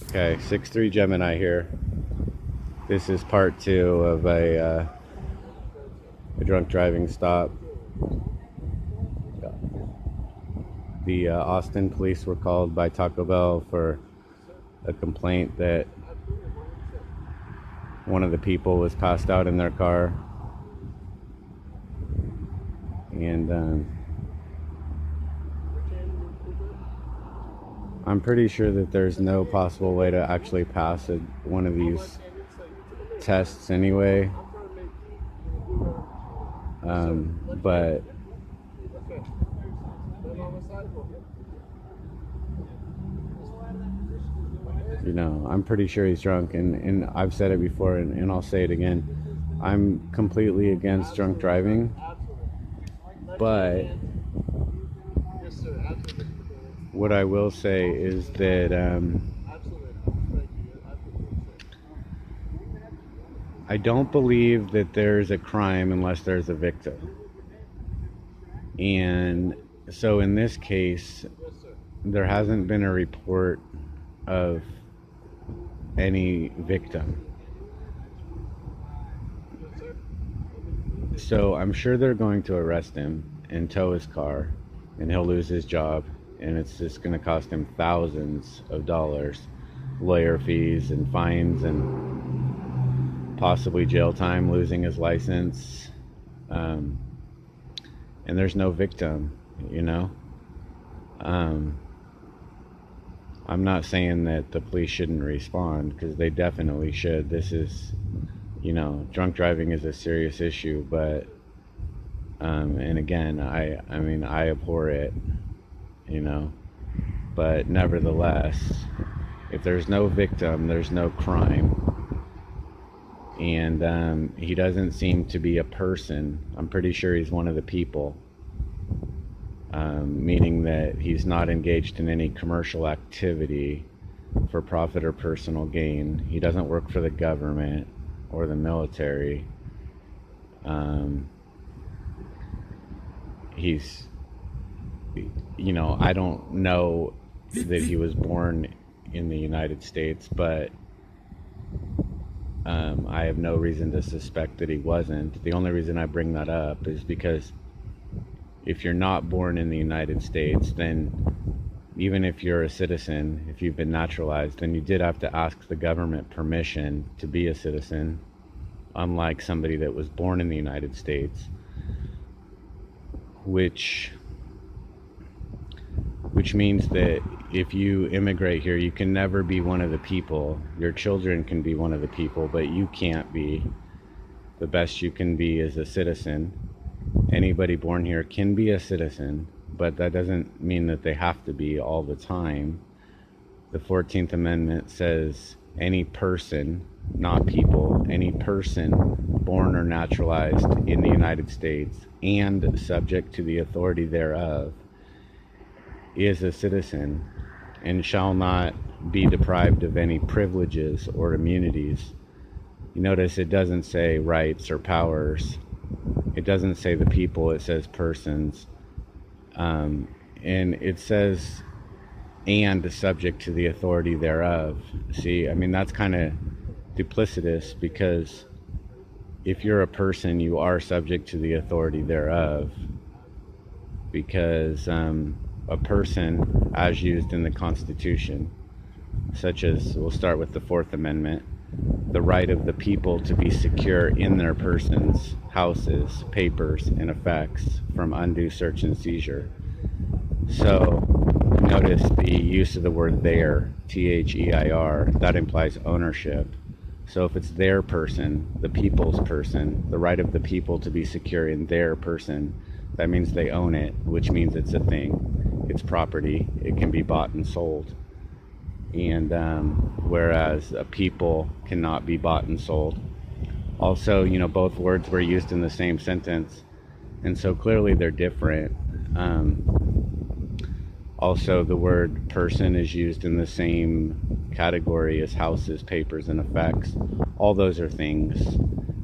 Okay, 6-3 Gemini here. This is part two of a drunk driving stop. The Austin police were called by Taco Bell for a complaint that one of the people was passed out in their car. And I'm pretty sure that there's no possible way to actually pass one of these tests anyway. But I'm pretty sure he's drunk, and I've said it before, and I'll say it again. I'm completely against drunk driving, but what I will say is that I don't believe that there's a crime unless there's a victim. And so in this case, there hasn't been a report of any victim. So I'm sure they're going to arrest him and tow his car, and he'll lose his job, and it's just going to cost him thousands of dollars, lawyer fees and fines and possibly jail time, losing his license. And there's no victim, I'm not saying that the police shouldn't respond, because they definitely should. This is, drunk driving is a serious issue, but, and again, I abhor it, but nevertheless, if there's no victim, there's no crime. And he doesn't seem to be a person. I'm pretty sure he's one of the people. Meaning that he's not engaged in any commercial activity for profit or personal gain. He doesn't work for the government or the military. He's, I don't know that he was born in the United States, but I have no reason to suspect that he wasn't. The only reason I bring that up is because if you're not born in the United States, then even if you're a citizen, if you've been naturalized, then you did have to ask the government permission to be a citizen, unlike somebody that was born in the United States, which means that if you immigrate here, you can never be one of the people. Your children can be one of the people, but you can't be. The best you can be is a citizen. Anybody born here can be a citizen, but that doesn't mean that they have to be all the time. The 14th Amendment says any person, not people, any person born or naturalized in the United States and subject to the authority thereof is a citizen and shall not be deprived of any privileges or immunities. You notice it doesn't say rights or powers. It doesn't say the people, it says persons. And it says, and subject to the authority thereof. See, that's kind of duplicitous, because if you're a person, you are subject to the authority thereof, because a person, as used in the Constitution, such as, we'll start with the Fourth Amendment, the right of the people to be secure in their persons, houses, papers, and effects from undue search and seizure. So notice the use of the word their, T-H-E-I-R, that implies ownership. So if it's their person, the people's person, the right of the people to be secure in their person, that means they own it, which means it's a thing, it's property, it can be bought and sold. And whereas a people cannot be bought and sold. Also, both words were used in the same sentence, and so clearly they're different. Also, the word person is used in the same category as houses, papers, and effects. All those are things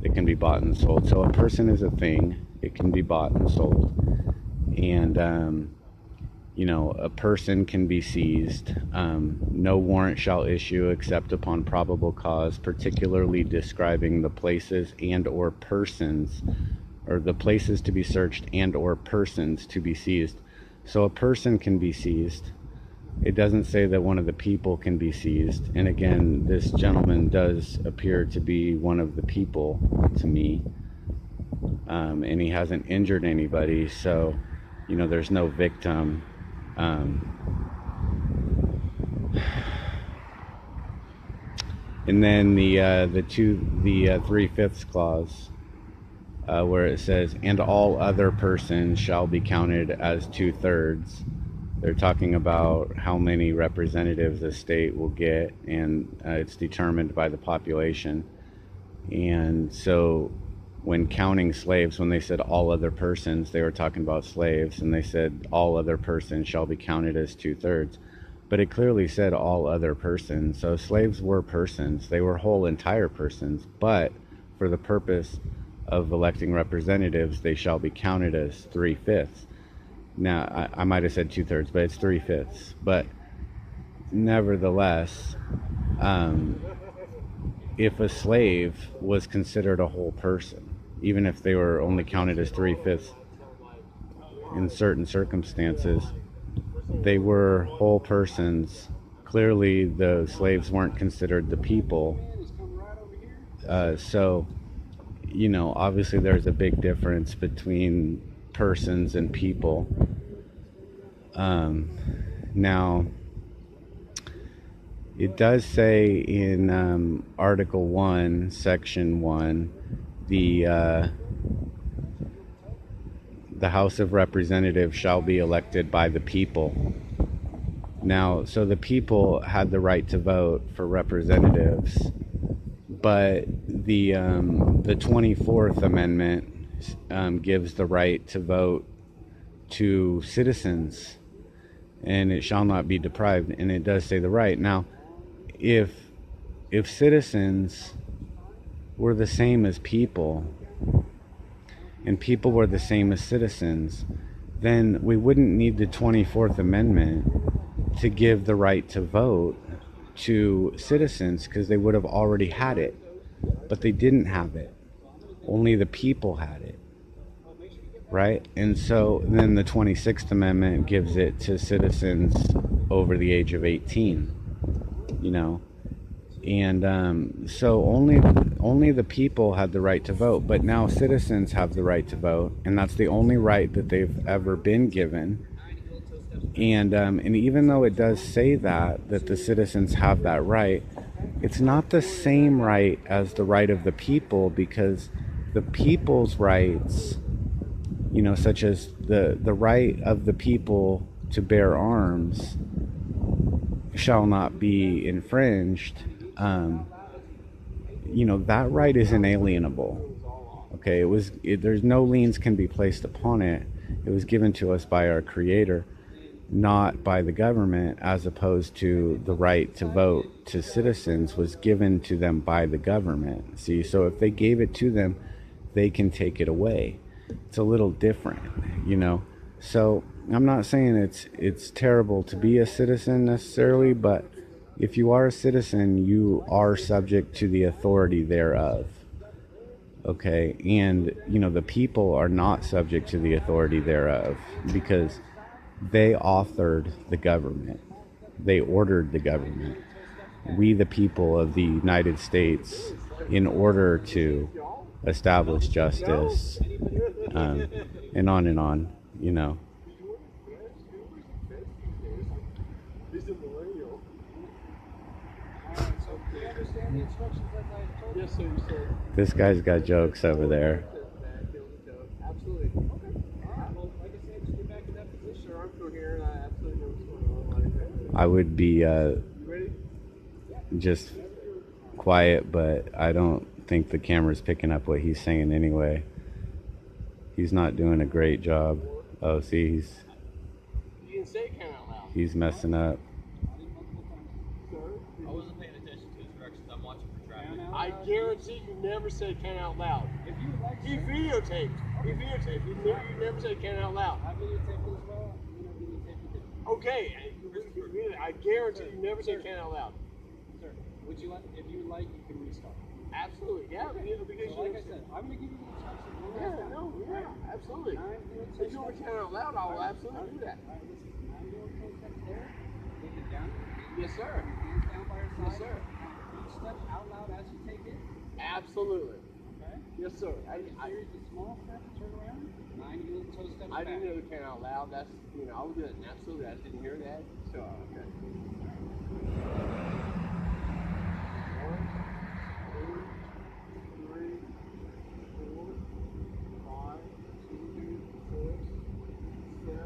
that can be bought and sold. So a person is a thing, it can be bought and sold. And a person can be seized. No warrant shall issue except upon probable cause, particularly describing the places and or persons, or the places to be searched and or persons to be seized. So a person can be seized. It doesn't say that one of the people can be seized. And again, this gentleman does appear to be one of the people to me. And he hasn't injured anybody, so there's no victim. And then the 3/5 clause, where it says, and all other persons shall be counted as 2/3. They're talking about how many representatives a state will get, and it's determined by the population. And so when counting slaves, when they said all other persons, they were talking about slaves, and they said all other persons shall be counted as 2/3. But it clearly said all other persons. So slaves were persons. They were whole entire persons. But for the purpose of electing representatives, they shall be counted as 3/5. Now, I might have said 2/3, but it's 3/5. But nevertheless, if a slave was considered a whole person, even if they were only counted as 3/5 in certain circumstances, they were whole persons. Clearly, the slaves weren't considered the people. So, obviously there's a big difference between persons and people. Now, it does say in Article 1, Section 1, the House of Representatives shall be elected by the people. Now, so the people had the right to vote for representatives, but the 24th Amendment gives the right to vote to citizens, and it shall not be deprived, and it does say the right. Now, if citizens were the same as people, and people were the same as citizens, then we wouldn't need the 24th Amendment to give the right to vote to citizens, because they would have already had it. But they didn't have it. Only the people had it. Right? And so then the 26th Amendment gives it to citizens over the age of 18. And so only the people had the right to vote, but now citizens have the right to vote, and that's the only right that they've ever been given. And even though it does say that the citizens have that right, it's not the same right as the right of the people, because the people's rights, such as the right of the people to bear arms, shall not be infringed. That right is inalienable. Okay, there's no liens can be placed upon it. It was given to us by our Creator, not by the government, as opposed to the right to vote to citizens was given to them by the government. See, so if they gave it to them, they can take it away. It's a little different, So I'm not saying it's terrible to be a citizen necessarily, but if you are a citizen, you are subject to the authority thereof. Okay, and the people are not subject to the authority thereof, because they authored the government. They ordered the government. We, the people of the United States, in order to establish justice, and on and on, This guy's got jokes over there. I would be just quiet, but I don't think the camera's picking up what he's saying anyway. He's not doing a great job. Oh, see, he's messing up. I wasn't paying attention to his directions. I'm watching for traffic. I guarantee you never say count out loud. He videotaped. You never say count out loud. I videotaped it as well. Okay, I guarantee you never say can out loud. Sir, would you like, if you like, you can restart. Absolutely, yeah. Because So like I said, I'm going to give you the instructions one last yeah, time. no, yeah, absolutely. If you want to can out loud, I will absolutely do that. All right, listen. 9 door toe step there. Take it down. Yes, sir. Hands down by your side. Yes, sir. Count each step out loud as you take it. Absolutely. Okay? Yes, sir. Here's the small step, turn around. 9 heel toe steps I back. didn't know the can out loud. That's, I was good. Absolutely, I didn't hear that. So, okay. 1, 2, 3, 4, 5, 6, 7,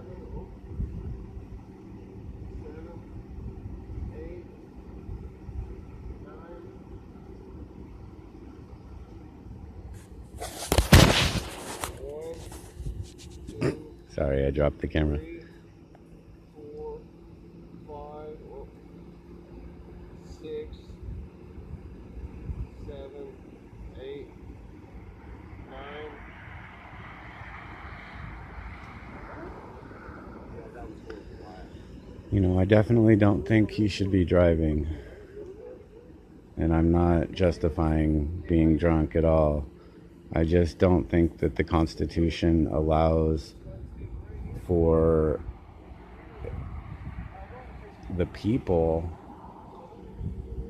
8, 9. 1, 2, Sorry, I dropped the camera. 3, 4, 5, 6, 7, 8, 9. Yeah, that was really quiet. I definitely don't think he should be driving. And I'm not justifying being drunk at all. I just don't think that the Constitution allows for the people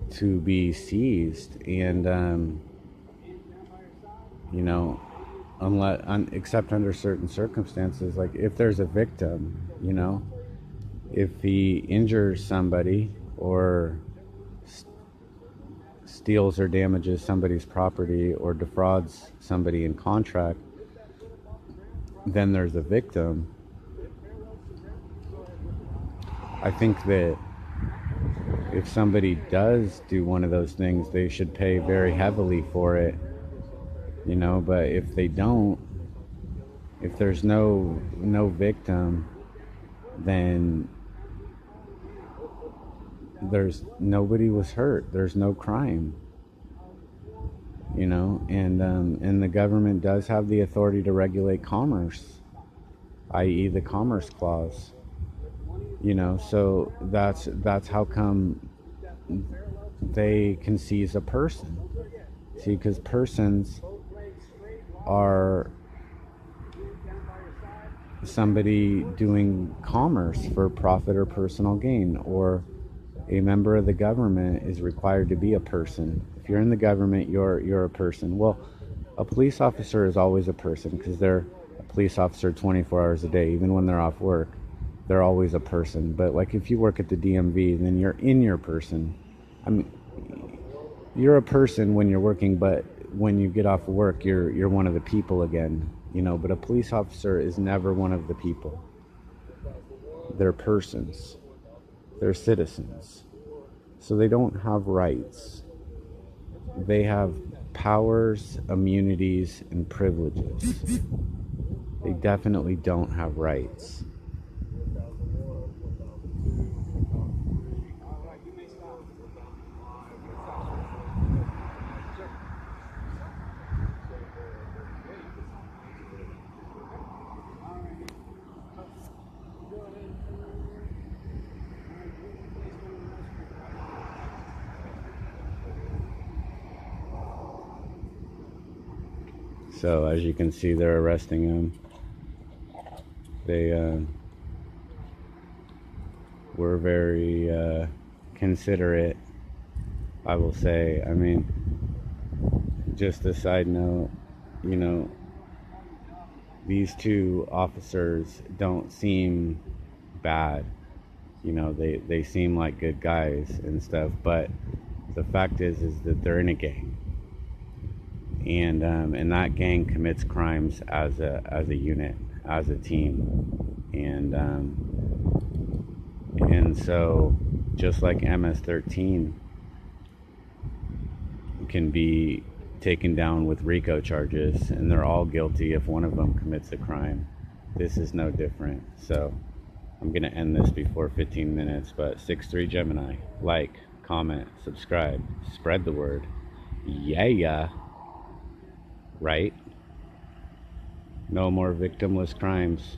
to be seized, and except under certain circumstances, like if there's a victim, if he injures somebody or steals or damages somebody's property or defrauds somebody in contract, then there's a victim. I think that if somebody does do one of those things, they should pay very heavily for it, but if they don't, if there's no victim, then nobody was hurt, there's no crime, and the government does have the authority to regulate commerce, i.e. the Commerce Clause, so that's how come they can seize a person. See, because persons are somebody doing commerce for profit or personal gain, or a member of the government is required to be a person. If you're in the government, you're a person. Well, a police officer is always a person because they're a police officer 24 hours a day. Even when they're off work, they're always a person. But like if you work at the DMV, then you're in your person. I mean, you're a person when you're working, but when you get off of work, you're one of the people again. But a police officer is never one of the people. They're persons. They're citizens. So they don't have rights. They have powers, immunities, and privileges. They definitely don't have rights. So as you can see, they're arresting him. They were very considerate, I will say. I mean, just a side note, these two officers don't seem bad. They seem like good guys and stuff, but the fact is that they're in a gang. And that gang commits crimes as a unit, as a team, and so just like MS-13 can be taken down with RICO charges, and they're all guilty if one of them commits a crime, this is no different. So I'm gonna end this before 15 minutes, but 6-3 Gemini, like, comment, subscribe, spread the word. Yeah. Right? No more victimless crimes.